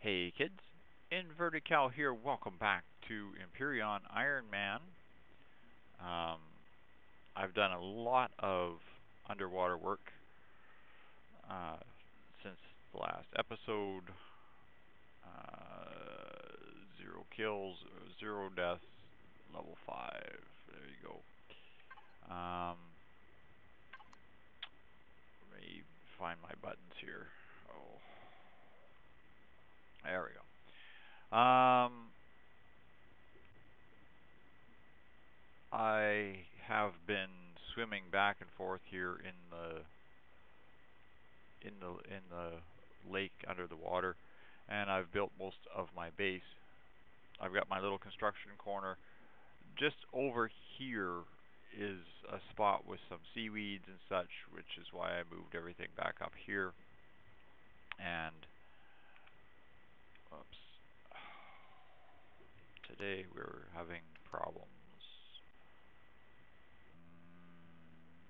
Hey kids, Inverted Cow here. Welcome back to Empyrion IronMan. Um, I've done a lot of underwater work since the last episode. 0 kills, 0 deaths, level 5. There you go. Let me find my buttons here. Oh, there we go. I have been swimming back and forth here in the lake under the water, and I've built most of my base. I've got my little construction corner. Just over here is a spot with some seaweeds and such, which is why I moved everything back up here. And oops, today we're having problems.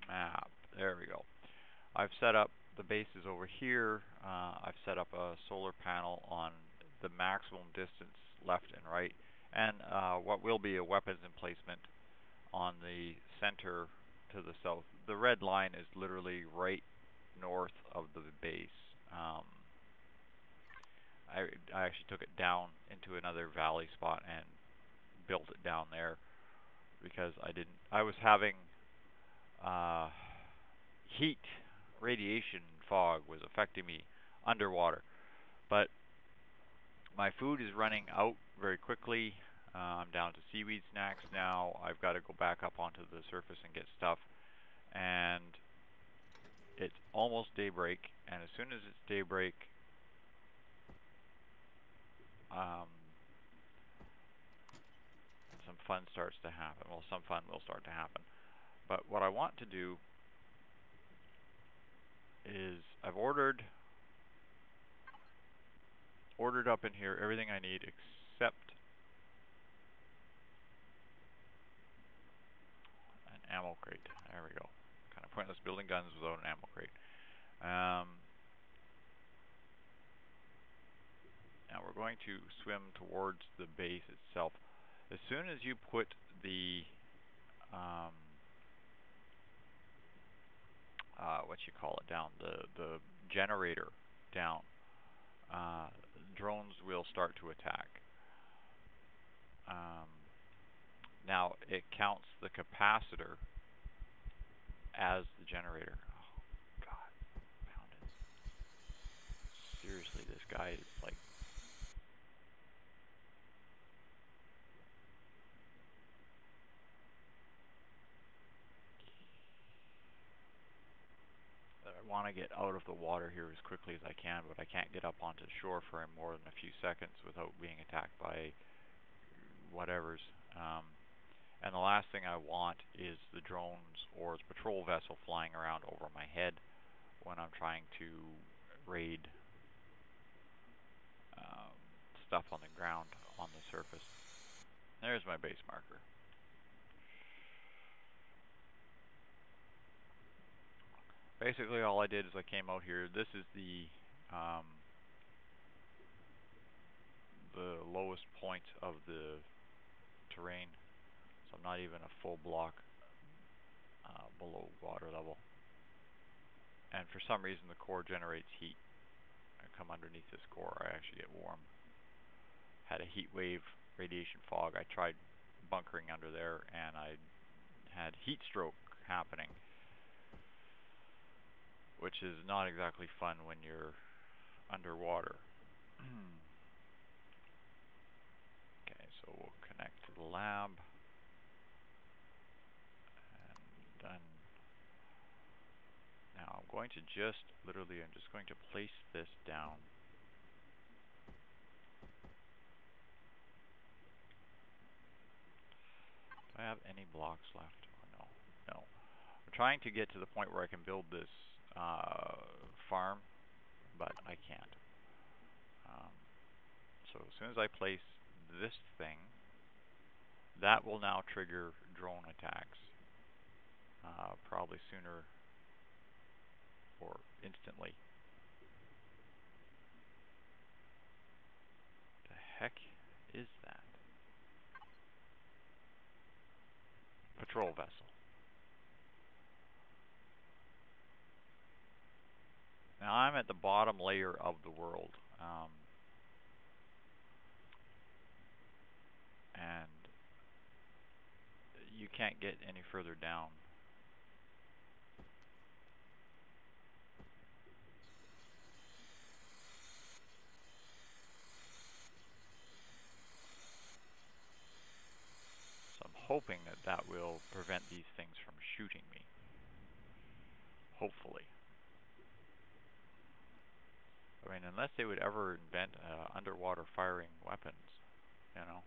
Map. There we go. I've set up the bases over here. I've set up a solar panel on the maximum distance left and right, and what will be a weapons emplacement on the center to the south. The red line is literally right north of the base. I actually took it down into another valley spot and built it down there because I was having heat radiation fog was affecting me underwater, but my food is running out very quickly. I'm down to seaweed snacks now. I've got to go back up onto the surface and get stuff, and it's almost daybreak, and as soon as it's daybreak, some fun starts to happen. Well, some fun will start to happen. But what I want to do is I've ordered up in here everything I need except an ammo crate. There we go. Kind of pointless building guns without an ammo crate. Now we're going to swim towards the base itself. As soon as you put the what you call it down, the generator down, drones will start to attack. Now it counts the capacitor as the generator. Oh God, pounded. Seriously, this guy is like. I want to get out of the water here as quickly as I can, but I can't get up onto the shore for more than a few seconds without being attacked by whatevers. And the last thing I want is the drones or the patrol vessel flying around over my head when I'm trying to raid stuff on the ground on the surface. There's my base marker. Basically all I did is I came out here. This is the lowest point of the terrain, so I'm not even a full block below water level. And for some reason the core generates heat. I come underneath this core, I actually get warm. Had a heat wave, radiation fog. I tried bunkering under there and I had heat stroke happening, which is not exactly fun when you're underwater. Okay, so we'll connect to the lab. And done. Now I'm going to I'm just going to place this down. Do I have any blocks left? Oh, no. No. I'm trying to get to the point where I can build this farm, but I can't. So as soon as I place this thing, that will now trigger drone attacks, probably sooner or instantly. is that? Patrol vessel. Now I'm at the bottom layer of the world. And you can't get any further down. So I'm hoping that that will prevent these things from shooting me. Hopefully. I mean, unless they would ever invent underwater firing weapons, you know.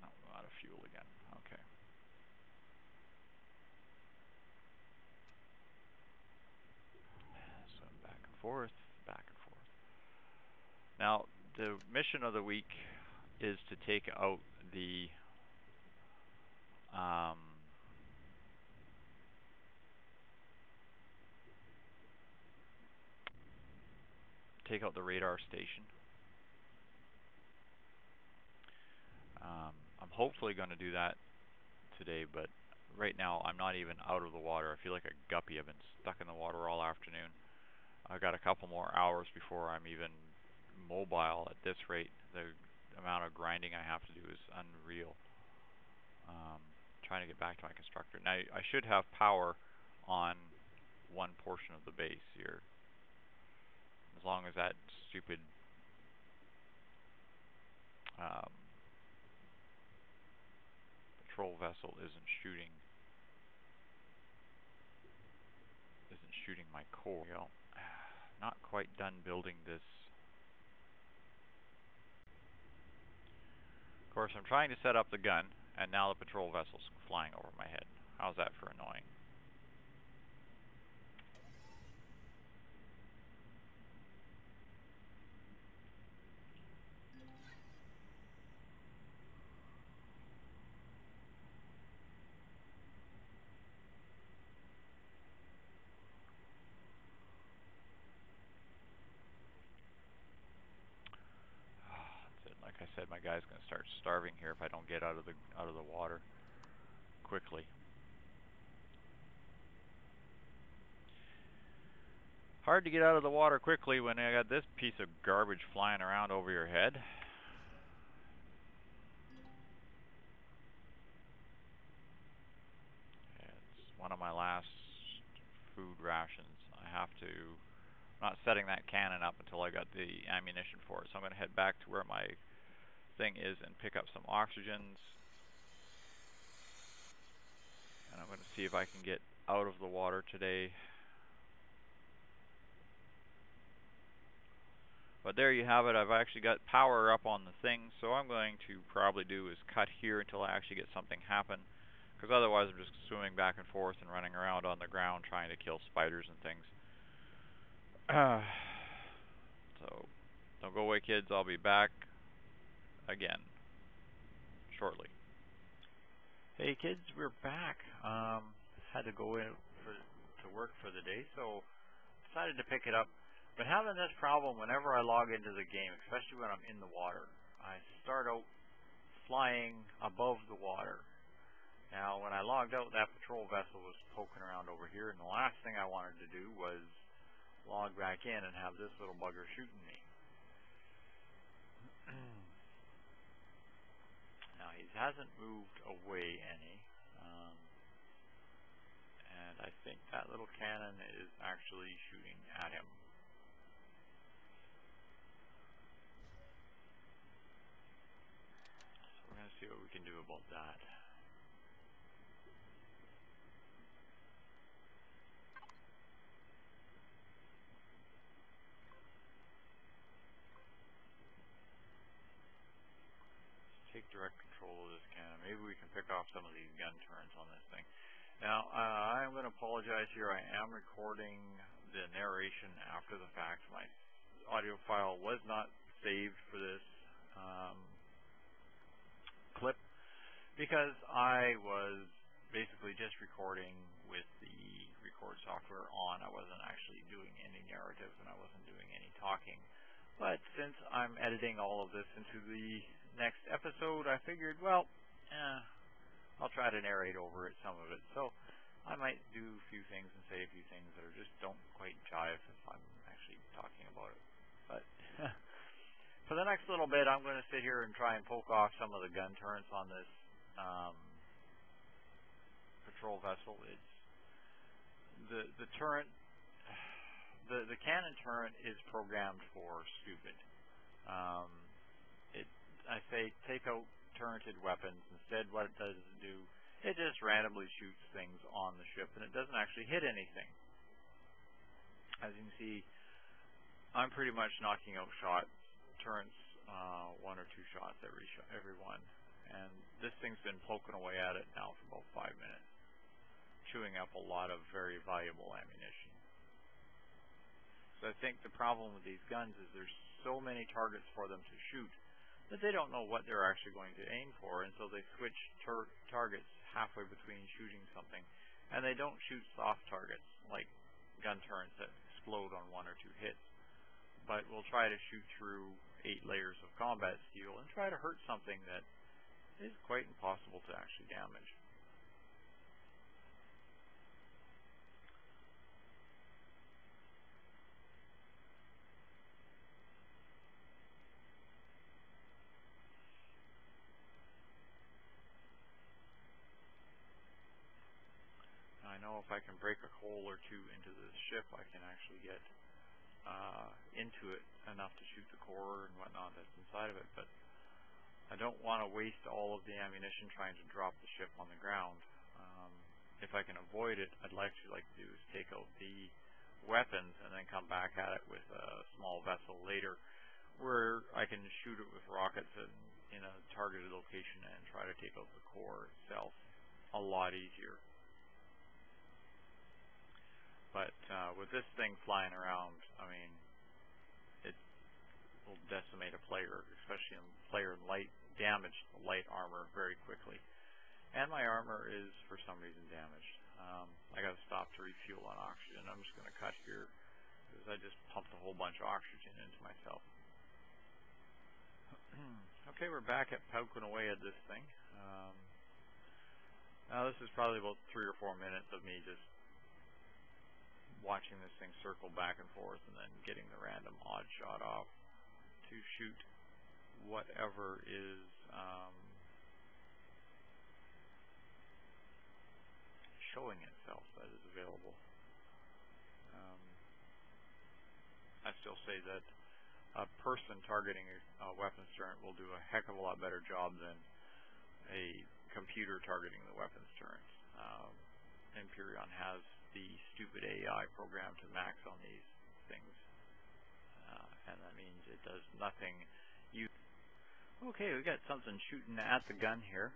Oh, I'm out of fuel again. Okay. So back and forth, back and forth. Now, the mission of the week is to take out the radar station. I'm hopefully going to do that today, but right now I'm not even out of the water. I feel like a guppy. I've been stuck in the water all afternoon. I've got a couple more hours before I'm even mobile at this rate. The amount of grinding I have to do is unreal. Trying to get back to my constructor. Now I should have power on one portion of the base here. As long as that stupid patrol vessel isn't shooting my core. You know, not quite done building this. Of course, I'm trying to set up the gun, and now the patrol vessel's flying over my head. How's that for annoying? Like I said, my guy's going to start starving here if I don't get out of the water quickly. Hard to get out of the water quickly when I got this piece of garbage flying around over your head. It's one of my last food rations. I'm not setting that cannon up until I got the ammunition for it. So I'm going to head back to where my thing is and pick up some oxygens. And I'm going to see if I can get out of the water today. But there you have it. I've actually got power up on the thing. So what I'm going to probably do is cut here until I actually get something happen. Because otherwise I'm just swimming back and forth and running around on the ground trying to kill spiders and things. So, don't go away, kids. I'll be back again shortly. Hey, kids, we're back. Had to go in to work for the day, so decided to pick it up. But having this problem whenever I log into the game, especially when I'm in the water, I start out flying above the water. Now, when I logged out, that patrol vessel was poking around over here, and the last thing I wanted to do was log back in and have this little bugger shooting me. Now he hasn't moved away any, and I think that little cannon is actually shooting at him. So we're going to see what we can do about that. Take direct control of this cannon. Maybe we can pick off some of these gun turrets on this thing. Now, I'm going to apologize here. I am recording the narration after the fact. My audio file was not saved for this clip because I was basically just recording with the record software on. I wasn't actually doing any narrative and I wasn't doing any talking. But since I'm editing all of this into the next episode, I figured, well, I'll try to narrate over it, some of it. So I might do a few things and say a few things that are just don't quite jive if I'm actually talking about it. But for the next little bit, I'm going to sit here and try and poke off some of the gun turrets on this patrol vessel. It's the turret. The cannon turret is programmed for stupid. I say take out turreted weapons. Instead, what it does is it just randomly shoots things on the ship, and it doesn't actually hit anything. As you can see, I'm pretty much knocking out turrets, 1 or 2 shots every one. And this thing's been poking away at it now for about 5 minutes, chewing up a lot of very valuable ammunition. So I think the problem with these guns is there's so many targets for them to shoot that they don't know what they're actually going to aim for, and so they switch targets halfway between shooting something. And they don't shoot soft targets like gun turrets that explode on 1 or 2 hits, but will try to shoot through 8 layers of combat steel and try to hurt something that is quite impossible to actually damage. I know if I can break a hole or 2 into this ship, I can actually get into it enough to shoot the core and whatnot that's inside of it, but I don't want to waste all of the ammunition trying to drop the ship on the ground. If I can avoid it, I'd like to do is take out the weapons and then come back at it with a small vessel later, where I can shoot it with rockets in a targeted location and try to take out the core itself a lot easier. But with this thing flying around, I mean, it will decimate a player, especially a player in light light armor very quickly. And my armor is, for some reason, damaged. I got to stop to refuel on oxygen. I'm just going to cut here because I just pumped a whole bunch of oxygen into myself. Okay, we're back at poking away at this thing. Now this is probably about 3 or 4 minutes of me just watching this thing circle back and forth and then getting the random odd shot off to shoot whatever is showing itself that is available. I still say that a person targeting a weapons turret will do a heck of a lot better job than a computer targeting the weapons turret. Empyrion has the stupid AI program to max on these things, and that means it does nothing. Okay, we got something shooting at the gun here,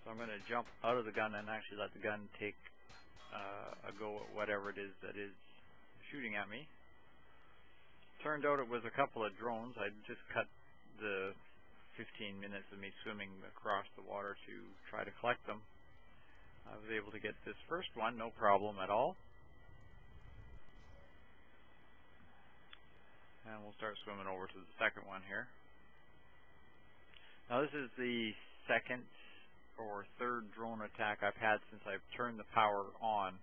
so I'm going to jump out of the gun and actually let the gun take a go at whatever it is that is shooting at me. Turned out it was a couple of drones. I just cut the 15 minutes of me swimming across the water to try to collect them. I was able to get this first one, no problem at all. And we'll start swimming over to the second one here. Now this is the second or third drone attack I've had since I've turned the power on,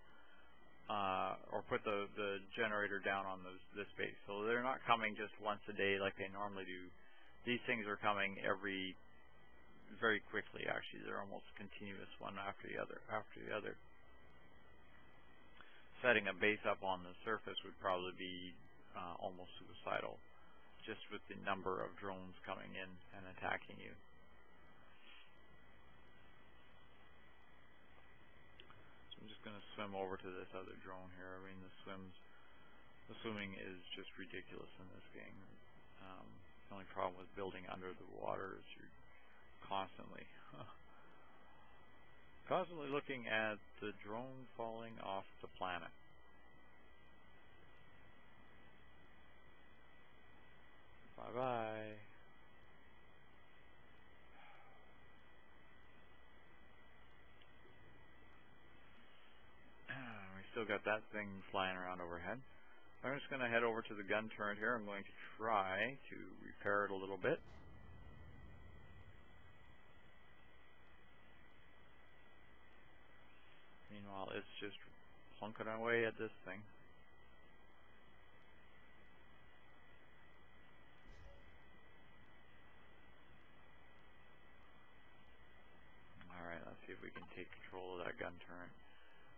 or put the generator down on this base. So they're not coming just once a day like they normally do. These things are coming very quickly, actually. They're almost continuous, one after the other. Setting a base up on the surface would probably be almost suicidal, just with the number of drones coming in and attacking you. So I'm just going to swim over to this other drone here. I mean, the swimming is just ridiculous in this game. The only problem with building under the water is you're constantly looking at the drone falling off the planet. Bye-bye. We still got that thing flying around overhead. I'm just going to head over to the gun turret here. I'm going to try to repair it a little bit. Meanwhile, it's just plunking away at this thing. Alright, let's see if we can take control of that gun turret.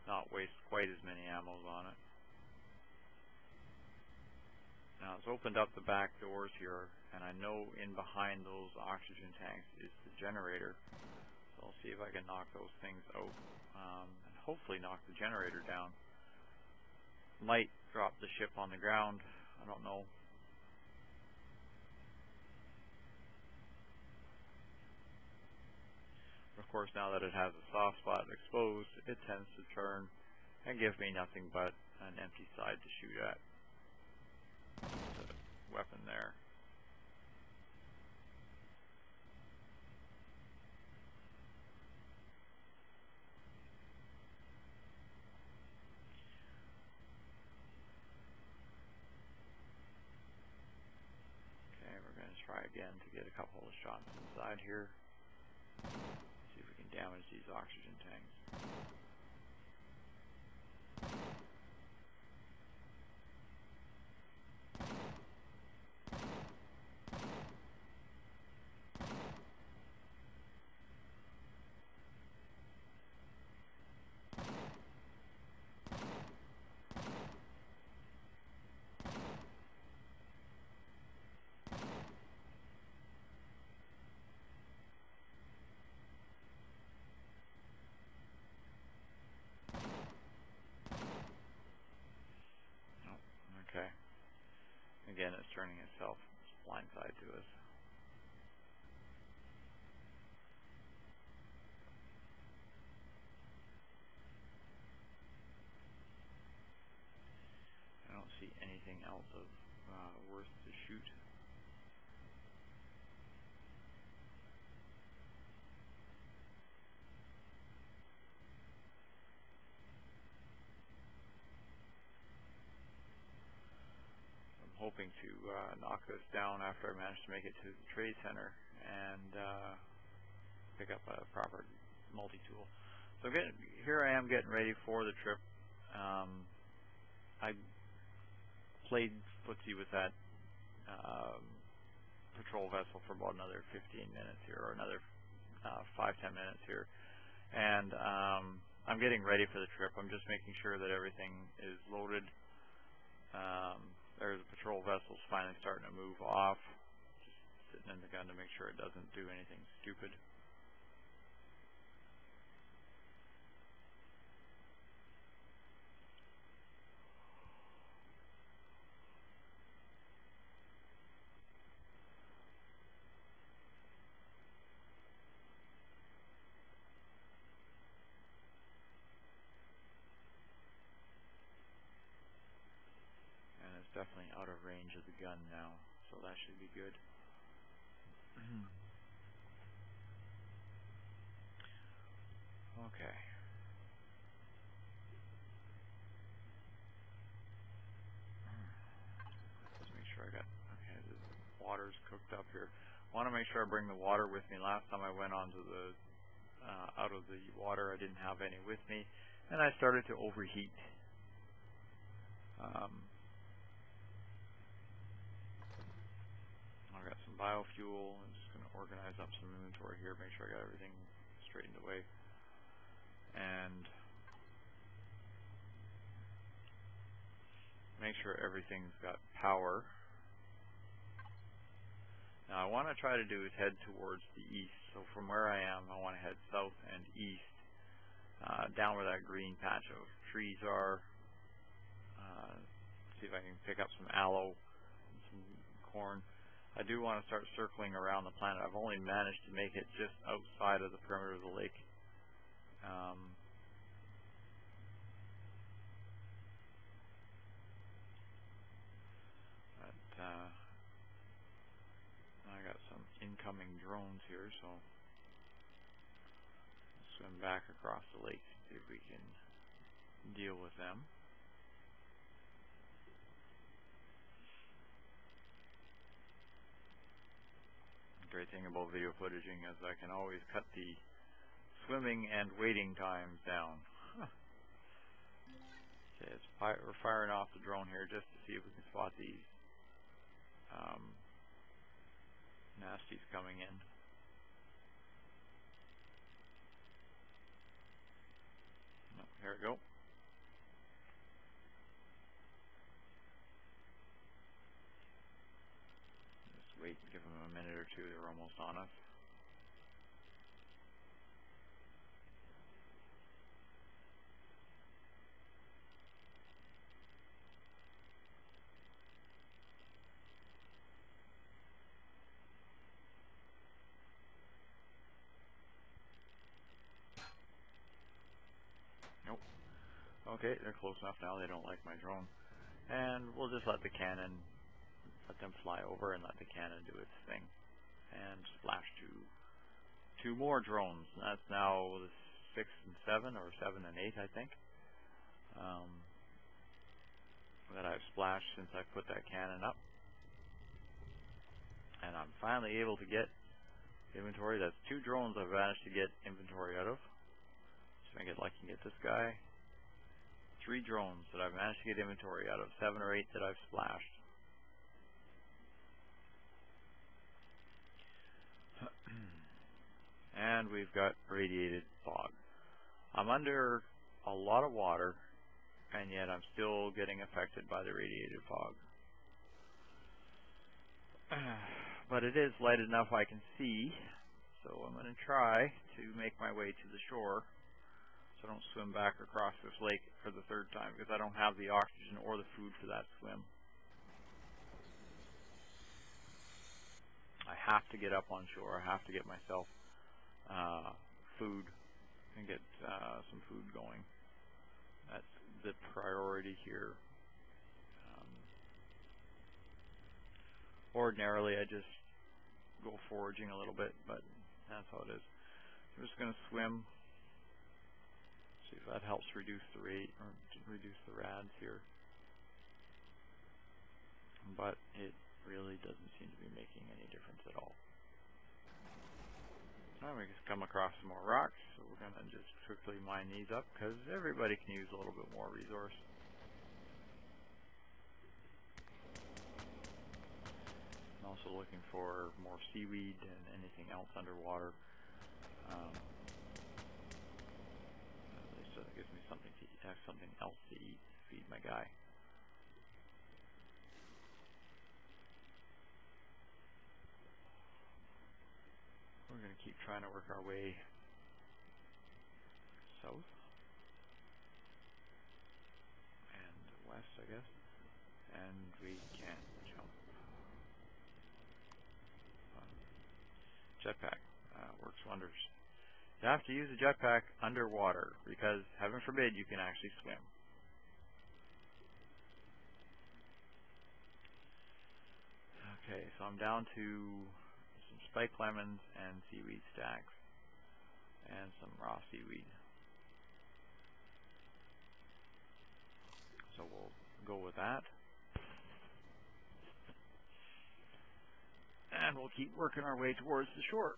Not waste quite as many ammos on it. Now it's opened up the back doors here, and I know in behind those oxygen tanks is the generator. So I'll see if I can knock those things out, and hopefully knock the generator down. Might drop the ship on the ground, I don't know. Of course, now that it has a soft spot exposed, it tends to turn and give me nothing but an empty side to shoot at. There's a weapon there. Okay, we're going to try again to get a couple of shots inside here. See if we can damage these oxygen tanks. Okay. Again, it's turning itself blindside to us. I don't see anything else of worth to shoot. Hoping to knock this down after I manage to make it to the trade center and pick up a proper multi-tool. So here I am getting ready for the trip. I played footsie with that patrol vessel for about another 15 minutes here, or another 5-10 minutes here, and I'm getting ready for the trip. I'm just making sure that everything is loaded. There's the patrol vessel's finally starting to move off. Just sitting in the gun to make sure it doesn't do anything stupid. Definitely out of range of the gun now, so that should be good. Okay. Let's make sure I got, okay, the water's cooked up here. I want to make sure I bring the water with me. Last time I went onto the out of the water, I didn't have any with me, and I started to overheat. I've got some biofuel. I'm just going to organize up some inventory here, make sure I got everything straightened away. And make sure everything's got power. Now, I want to try to do is head towards the east. So from where I am, I want to head south and east, down where that green patch of trees are. See if I can pick up some aloe and some corn. I do want to start circling around the planet. I've only managed to make it just outside of the perimeter of the lake. I got some incoming drones here, so I'll swim back across the lake and see if we can deal with them. thing about video footaging is I can always cut the swimming and waiting times down. Okay, we're firing off the drone here just to see if we can spot these nasties coming in. Oh, here we go. Just wait, give them a minute or two. They're almost on us. Nope. Okay, they're close enough now. They don't like my drone. And we'll just let the cannon, let them fly over and let the cannon do its thing. And splash two more drones. That's now the 6 and 7, or 7 and 8, I think, that I've splashed since I put that cannon up. And I'm finally able to get inventory. That's 2 drones I've managed to get inventory out of. So I get lucky and get this guy. 3 drones that I've managed to get inventory out of, 7 or 8 that I've splashed. And we've got radiated fog. I'm under a lot of water, and yet I'm still getting affected by the radiated fog. But it is light enough I can see, so I'm going to try to make my way to the shore so I don't swim back across this lake for the 3rd time, because I don't have the oxygen or the food for that swim. I have to get up on shore. I have to get myself food and get some food going. That's the priority here. Ordinarily I just go foraging a little bit, but that's how it is. I'm just going to swim, see if that helps reduce the rate or reduce the rads here. But it really doesn't seem to be making any difference at all. Now we just come across some more rocks, so we're going to just quickly mine these up because everybody can use a little bit more resource. I'm also looking for more seaweed and anything else underwater. At least it gives me something to eat, something else to eat, feed my guy. We're going to keep trying to work our way south and west, I guess, and we can't jump. Jetpack works wonders. You have to use a jetpack underwater because, heaven forbid, you can actually swim. Okay, so I'm down to some spiked lemons and seaweed stacks and some raw seaweed. So we'll go with that. And we'll keep working our way towards the shore.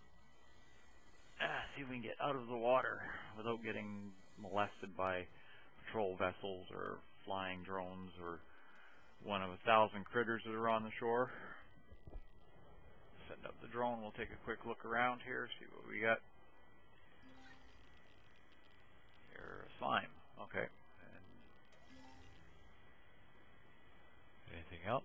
See if we can get out of the water without getting molested by patrol vessels or flying drones or one of 1,000 critters that are on the shore. Setting up the drone, we'll take a quick look around here, see what we got. Here, slime. Okay. And anything else?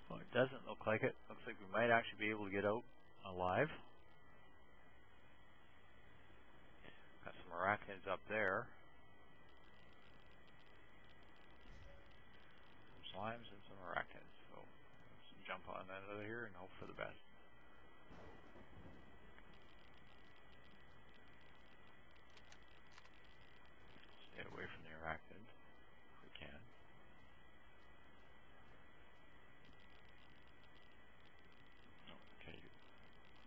Well, it doesn't look like it. Looks like we might actually be able to get out alive. Got some arachnids up there. Some slimes and some arachnids. So let's jump on that over here and hope for the best. Stay away from the arachnids if we can. Okay,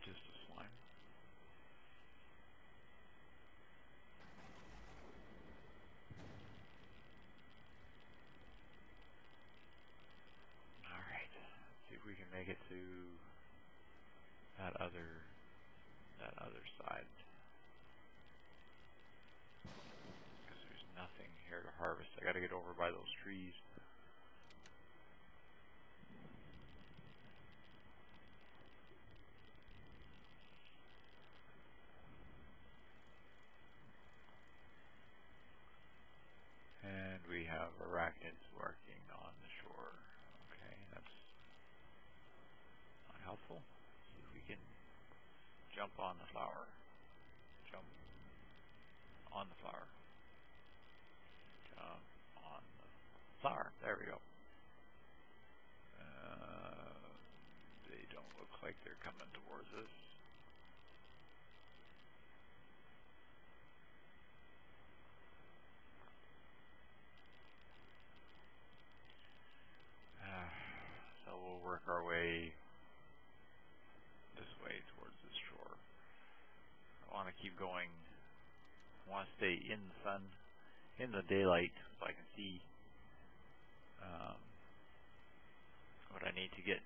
just a slime. Alright, let's see if we can make make it to that other side. Because there's nothing here to harvest. I gotta get over by those trees. And we have arachnids working on the shore. Okay, that's not helpful. See if we can jump on the flower. Jump on the flower. Jump on the flower. There we go. They don't look like they're coming towards us. So we'll work our way this way towards this shore. I want to keep going. I want to stay in the sun, in the daylight, so I can see what I need to get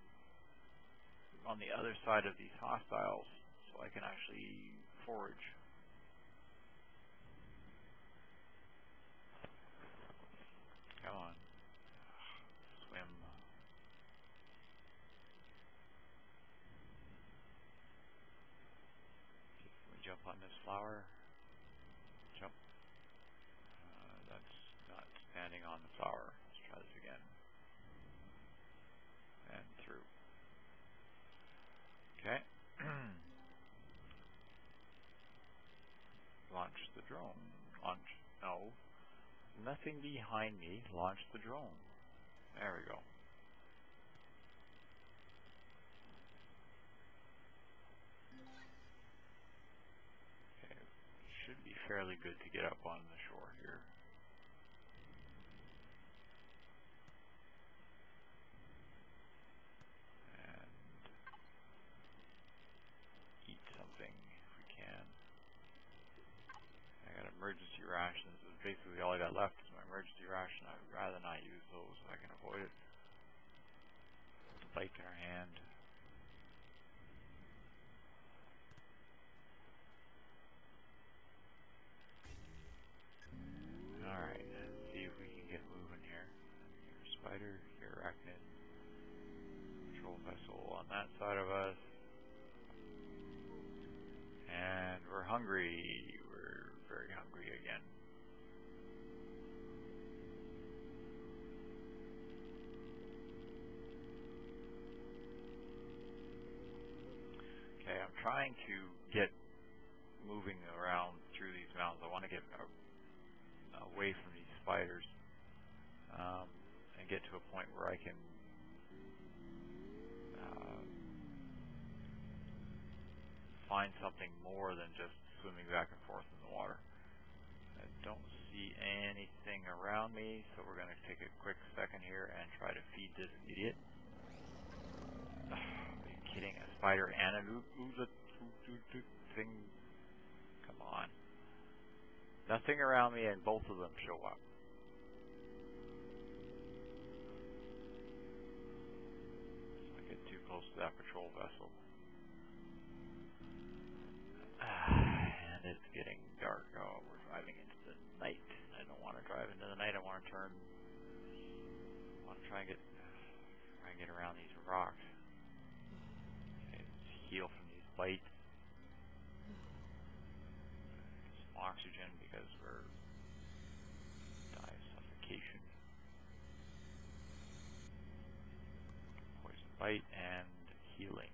on the other side of these hostiles, so I can actually forage. Come on. Swim. Can we jump on this flower? Jump. That's not standing on the flower. Let's try this again. And through. Okay. Launch the drone. Launch. No. Nothing behind me. Launch the drone. There we go. Okay. Should be fairly good to get up on the shore here. And eat something if we can. I got emergency rations. This is basically all I got left is my emergency ration. I would rather not use those if I can avoid it. Bike in our hand. Alright, let's see if we can get moving here. Here, spider, here, arachnid. Patrol vessel on that side of us. And we're hungry. We're very hungry again. Okay, I'm trying to get moving around through these mountains. I want to get away from these spiders and get to a point where I can find something more than just swimming back and forth in the water. I don't see anything around me, so we're going to take a quick second here and try to feed this idiot. Are you kidding? A spider and a thing? Come on. Nothing around me and both of them show up. Let's not get too close to that patrol vessel. And it's getting dark. Oh, we're driving into the night. I don't want to drive into the night. I want to turn. I want to try and get around these rocks. Okay, let's heal from these bites. Some oxygen because we're dying of suffocation. Poison bite and healing.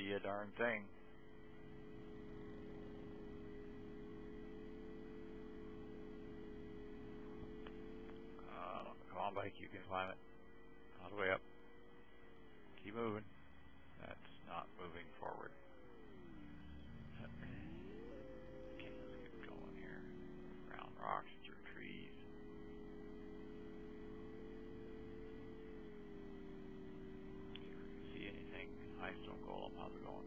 A darn thing. Come on, bike, you can climb it. All the way up. Keep moving. That's not moving forward. Okay, let's get going here. Around rocks, through trees. See anything? Hi, Stone Golem, how's it going?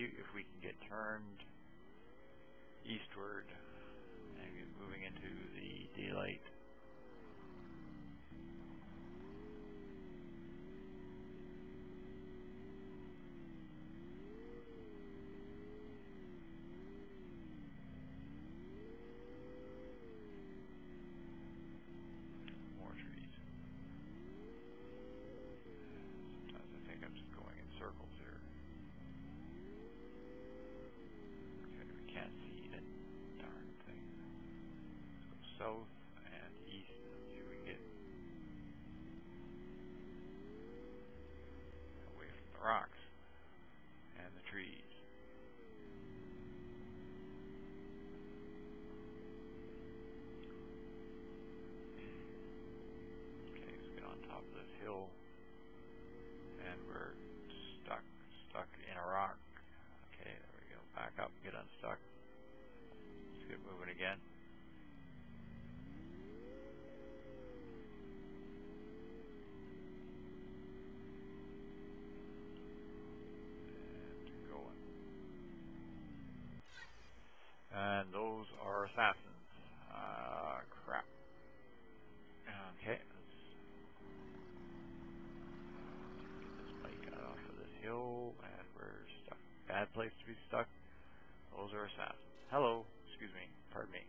if we can get turned eastward and get moving into the daylight. South and east, let's see if we can get away from the rocks and the trees. Okay, let's get on top of this hill, and we're stuck in a rock. Okay, there we go, back up, get unstuck. Let's get moving again. And those are assassins. Crap. Okay, let's get this bike out off of this hill, and we're stuck. Bad place to be stuck. Those are assassins. Hello. Excuse me. Pardon me.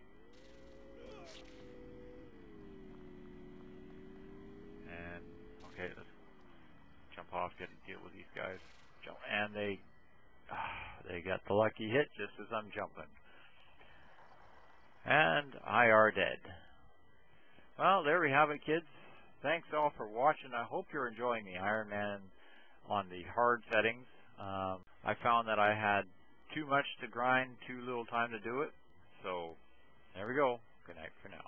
And, okay, let's jump off, deal with these guys. Jump, and they got the lucky hit just as I'm jumping. And I are dead. Well, there we have it, kids. Thanks all for watching. I hope you're enjoying the IronMan on the hard settings. I found that I had too much to grind, too little time to do it. So, there we go. Good night for now.